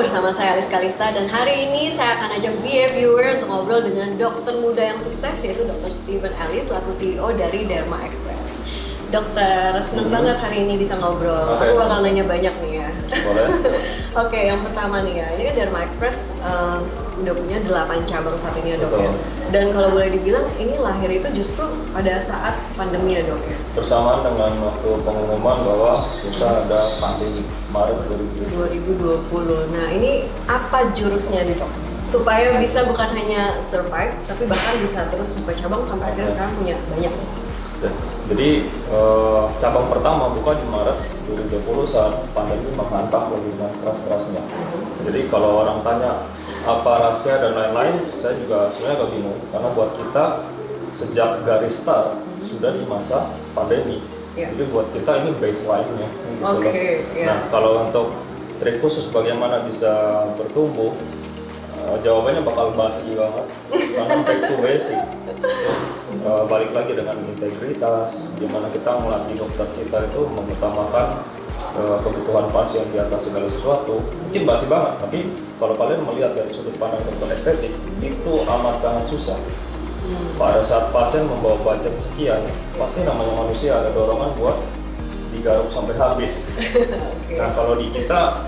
bersama saya Alice Kalista dan hari ini saya akan ajak viewer untuk ngobrol dengan dokter muda yang sukses yaitu Dr. Steven Ellis selaku CEO dari Derma Express. Dokter, seneng banget hari ini bisa ngobrol. Aku bakal nanya banyak nih ya. Boleh. Oke, yang pertama nih ya, ini kan Derma Express udah punya 8 cabang saat ini ya dok ya. Dan kalau boleh dibilang ini lahir itu justru pada saat pandemi ya dok ya. Bersamaan dengan waktu pengumuman bahwa kita ada pandemi Maret 2020. Nah ini apa jurusnya nih dok? Supaya bisa bukan hanya survive, tapi bahkan bisa terus buka cabang sampai akhirnya sekarang punya banyak. Ya. Jadi cabang pertama buka di Maret 2020 saat pandemi menghantam lagi dengan keras-kerasnya. Jadi kalau orang tanya apa rahasia dan lain-lain, saya juga sebenarnya agak bingung karena buat kita sejak garis start sudah di masa pandemi. Jadi buat kita ini baseline-nya. Gitu Nah kalau untuk trik khusus bagaimana bisa bertumbuh, jawabannya bakal basi banget karena back to basic. Balik lagi dengan integritas, gimana kita melatih dokter kita itu mengutamakan kebutuhan pasien di atas segala sesuatu. Mungkin basi banget, tapi kalau kalian melihat dari sudut pandang dokter estetik itu amat sangat susah. Pada saat pasien membawa budget sekian, pasti namanya manusia ada dorongan buat digaruk sampai habis. Nah kalau di kita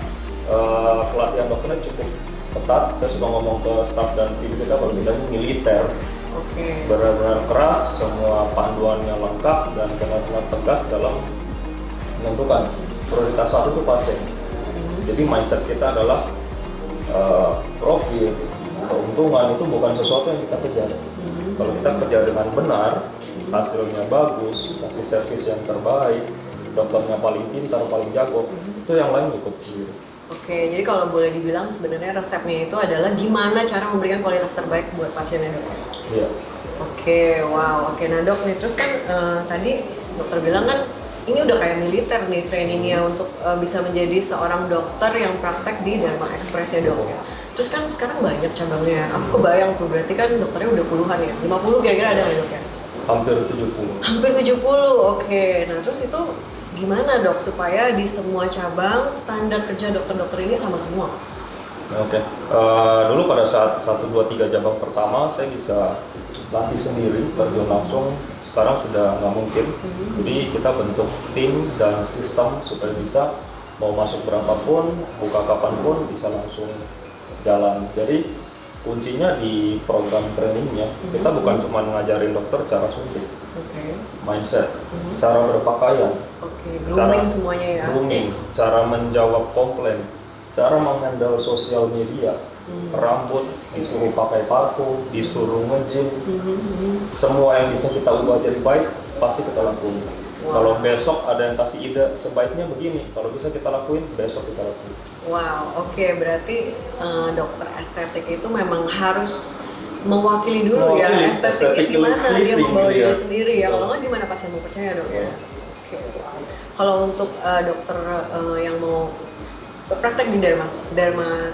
pelatihan dokternya cukup ketat. Saya suka ngomong ke staf dan tim kita kalau kita ini militer. Benar-benar keras, semua panduannya lengkap dan benar-benar tegas dalam menentukan prioritas satu itu pasien. Jadi mindset kita adalah profit, keuntungan itu bukan sesuatu yang kita kejar. Kalau kita kerja dengan benar, hasilnya bagus, kasih servis yang terbaik, dokternya paling pintar, paling jago, itu yang lain ikut sendiri. Oke, jadi kalau boleh dibilang sebenarnya resepnya itu adalah gimana cara memberikan kualitas terbaik buat pasiennya dok? Iya. Oke, wow. Oke, nah dok nih terus kan tadi dokter bilang kan ini udah kayak militer nih trainingnya untuk bisa menjadi seorang dokter yang praktek di Derma Express ya dok ya. Terus kan sekarang banyak cabangnya. Aku kebayang tuh berarti kan dokternya udah puluhan ya. 50 kira-kira ada nggak dok ya? Hampir 70. Hampir 70. Oke. Nah, terus itu gimana dok supaya di semua cabang standar kerja dokter-dokter ini sama semua? Oke. Dulu pada saat 1, 2, 3 cabang pertama saya bisa latih sendiri, terjun langsung. Sekarang sudah nggak mungkin. Jadi kita bentuk tim dan sistem supaya bisa mau masuk berapapun, buka kapanpun bisa langsung jalan. Jadi kuncinya di program trainingnya. Kita bukan cuma ngajarin dokter cara suntik, mindset, cara berpakaian, grooming semuanya ya. Grooming, cara menjawab komplain, cara menghandle sosial media, rambut disuruh pakai parfum, disuruh nge-gym, semua yang bisa kita ubah jadi baik pasti kita lakuin. Kalau besok ada yang kasih ide sebaiknya begini, kalau bisa kita lakuin, besok kita lakuin. Wow, oke, berarti dokter estetik itu memang harus mewakili dulu ya estetik gimana dia membawa diri sendiri ya. Kalau nggak gimana pasien mau percaya dok ya. Oke. Kalau untuk dokter yang mau praktek di Derma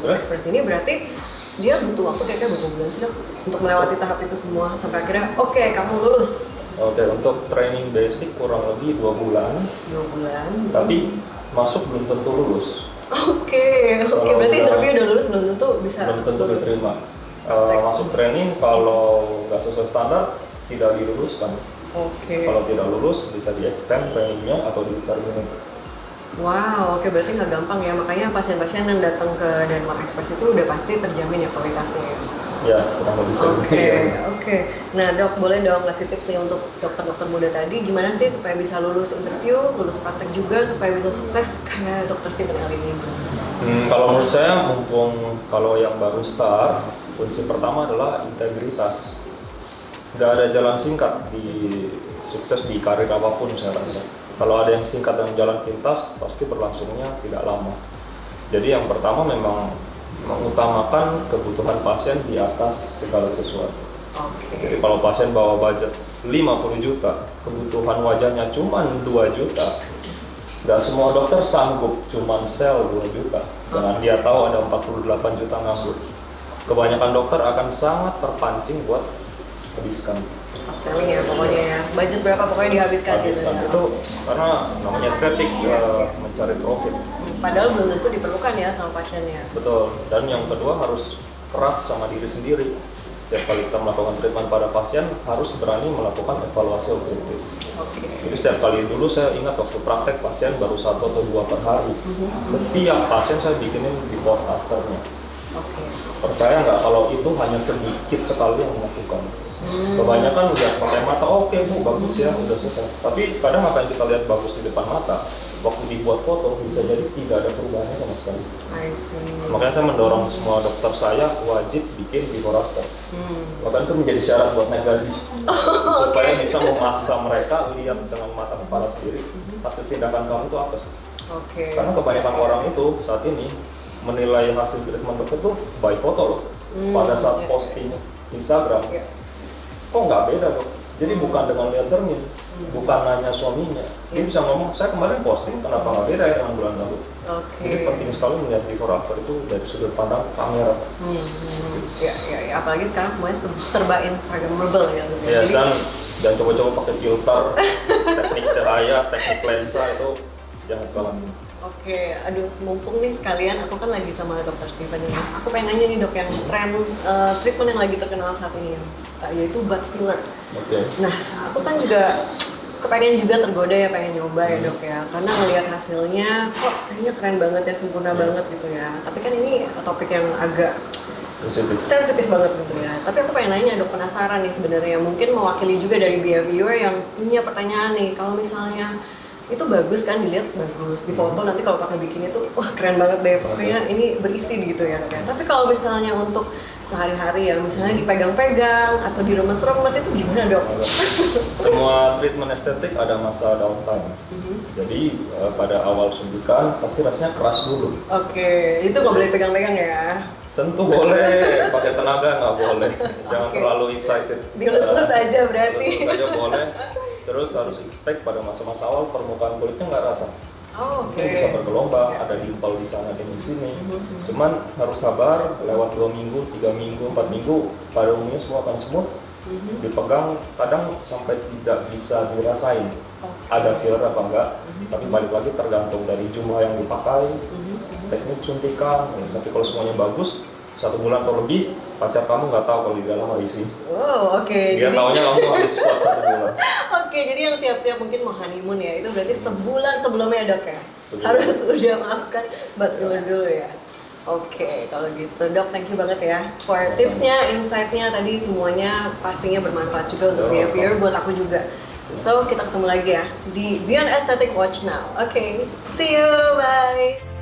Express ini berarti dia butuh waktu kira-kira berapa bulan sih dok untuk melewati tahap itu semua sampai akhirnya oke, kamu lulus. Oke, untuk training basic kurang lebih 2 bulan. 2 bulan. Tapi masuk belum tentu lulus. Oke, berarti interview udah lulus belum tentu bisa. Belum tentu diterima. Masuk training kalau nggak sesuai standar tidak diluluskan. Kalau tidak lulus bisa di extend trainingnya atau di terminate. Wow, oke, berarti nggak gampang ya. Makanya pasien-pasien yang datang ke Derma Express itu udah pasti terjamin ya kualitasnya. Ya, kurang lebih seperti Oke. Nah dok, boleh dong kasih tips nih untuk dokter-dokter muda tadi gimana sih supaya bisa lulus interview, lulus praktek juga supaya bisa sukses kayak dokter Steven Ellis ini? Kalau menurut saya, mumpung kalau yang baru start, kunci pertama adalah integritas. Nggak ada jalan singkat di sukses di karir apapun saya rasa. Kalau ada yang singkat dan jalan pintas, pasti berlangsungnya tidak lama. Jadi yang pertama memang mengutamakan kebutuhan pasien di atas segala sesuatu. Jadi kalau pasien bawa budget 50 juta, kebutuhan wajahnya cuma 2 juta, nggak semua dokter sanggup cuma sell 2 juta. Jangan dia tahu ada 48 juta nganggur. Kebanyakan dokter akan sangat terpancing buat habiskan. Upselling ya pokoknya ya. Budget berapa pokoknya dihabiskan gitu ya. Itu karena namanya estetik mencari profit. Padahal belum tentu diperlukan ya sama pasiennya. Betul. Dan yang kedua harus keras sama diri sendiri. Setiap kali kita melakukan treatment pada pasien harus berani melakukan evaluasi objektif. Oke. Jadi setiap kali dulu saya ingat waktu praktek pasien baru 1 atau 2 per hari. Setiap pasien saya bikinin before afternya. Oke. Percaya nggak kalau itu hanya sedikit sekali yang melakukan. Kebanyakan udah pakai mata, oke bu, bagus ya, udah selesai. Tapi kadang apa yang kita lihat bagus di depan mata, waktu dibuat foto bisa jadi tidak ada perubahannya sama sekali. I see. Makanya saya mendorong semua dokter saya wajib bikin before after. Bahkan itu menjadi syarat buat naik gaji. Supaya bisa memaksa mereka lihat dengan mata kepala sendiri hasil tindakan kamu itu apa sih. Oke. Karena kebanyakan orang itu saat ini menilai hasil treatment dokter tuh by foto loh. Pada saat posting Instagram, kok nggak beda dok? Jadi bukan dengan lihat cermin, bukan nanya suaminya. Dia bisa ngomong, saya kemarin posting, kenapa nggak beda ya dengan bulan lalu? Jadi penting sekali melihat before after itu dari sudut pandang kamera. Ya, apalagi sekarang semuanya serba Instagramable ya. Ya, dan jangan coba-coba pakai filter, teknik cahaya, teknik lensa itu jangan banget. Oke, aduh mumpung nih sekalian, aku kan lagi sama Dr. Steven ya. Aku pengen nanya nih dok, yang tren treatment yang lagi terkenal saat ini ya, yaitu butt filler. Oke. Nah, aku kan juga kepengen juga tergoda ya, pengen nyoba ya dok ya. Karena ngelihat hasilnya, kok kayaknya keren banget ya, sempurna banget gitu ya. Tapi kan ini topik yang agak sensitif banget gitu ya. Tapi aku pengen nanya dok, penasaran nih sebenarnya, mungkin mewakili juga dari viewer yang punya pertanyaan nih. Kalau misalnya itu bagus kan, dilihat bagus di foto, nanti kalau pakai bikini tuh wah keren banget deh, pokoknya ini berisi gitu ya dok ya. Tapi kalau misalnya untuk sehari-hari ya, misalnya dipegang-pegang atau diremes-remes, itu gimana dok? Semua treatment estetik ada masa downtime. Jadi pada awal suntikan pasti rasanya keras dulu. Oke, itu nggak boleh pegang-pegang ya? Sentuh boleh, pakai tenaga nggak boleh. Jangan terlalu excited. Dilus-lus aja berarti. Dilus aja boleh. Terus harus expect pada masa-masa awal permukaan kulitnya nggak rata. Itu bisa bergelombang, ada dimpel di sana dan di sini. Cuman harus sabar, lewat 2 minggu, 3 minggu, 4 minggu, pada umumnya semua akan smooth. Dipegang, kadang sampai tidak bisa dirasain ada filler apa enggak. Tapi balik lagi tergantung dari jumlah yang dipakai, teknik suntikan. Tapi kalau semuanya bagus, 1 bulan atau lebih, pacar kamu nggak tahu kalau di dalam ada isi. Oh, oke. Dia taunya kamu habis squat 1 bulan. Oke, jadi yang siap-siap mungkin mau honeymoon ya, itu berarti sebulan sebelumnya dok ya? Sebulan. Harus udah melakukan butt filler dulu ya? Oke, kalau gitu dok, thank you banget ya for tipsnya, insight-nya tadi, semuanya pastinya bermanfaat juga untuk viewer, buat aku juga. So, kita ketemu lagi ya di Beyond Aesthetic Watch Now. Oke, see you, bye!